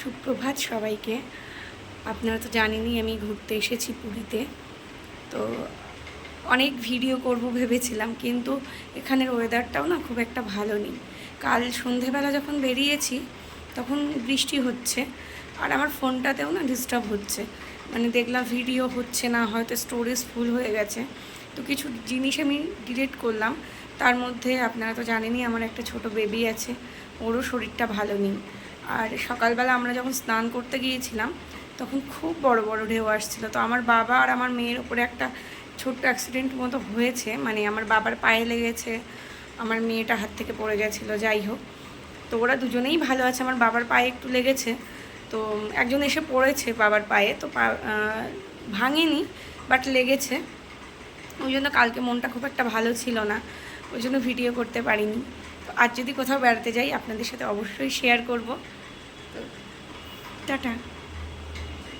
সুপ্রভাত সবাইকে। আপনারা তো জানেনই আমি ঘুরতে এসেছি পুরীতে। তো অনেক ভিডিও করব ভেবেছিলাম, কিন্তু এখানের ওয়েদারটাও না খুব একটা ভালো নেই। কাল সন্ধেবেলা যখন বেরিয়েছি তখন বৃষ্টি হচ্ছে, আর আমার ফোনটাতেও না ডিস্টার্ব হচ্ছে। মানে দেখলাম ভিডিও হচ্ছে না, হয়তো স্টোরেজ ফুল হয়ে গেছে। তো কিছু জিনিস আমি ডিলিট করলাম। তার মধ্যে আপনারা তো জানেনই আমার একটা ছোট বেবি আছে, ওরও শরীরটা ভালো নেই। আর সকালবেলা আমরা যখন স্নান করতে গিয়েছিলাম তখন খুব বড় বড় ঢেউ আসছিলো। তো আমার বাবা আর আমার মেয়ের ওপরে একটা ছোট্ট অ্যাক্সিডেন্ট মতো হয়েছে, মানে আমার বাবার পায়ে লেগেছে, আমার মেয়েটা হাত থেকে পড়ে গেছিলো। যাই হোক, তো ওরা দুজনেই ভালো আছে। আমার বাবার পায়ে একটু লেগেছে, তো একজন এসে পড়েছে বাবার পায়ে, তো ভাঙেনি, বাট লেগেছে। ওই জন্য কালকে মনটা খুব একটা ভালো ছিল না, ওই জন্য ভিডিও করতে পারিনি। তো আজ যদি কোথাও বেড়াতে যাই আপনাদের সাথে অবশ্যই শেয়ার করব। তো টাটা।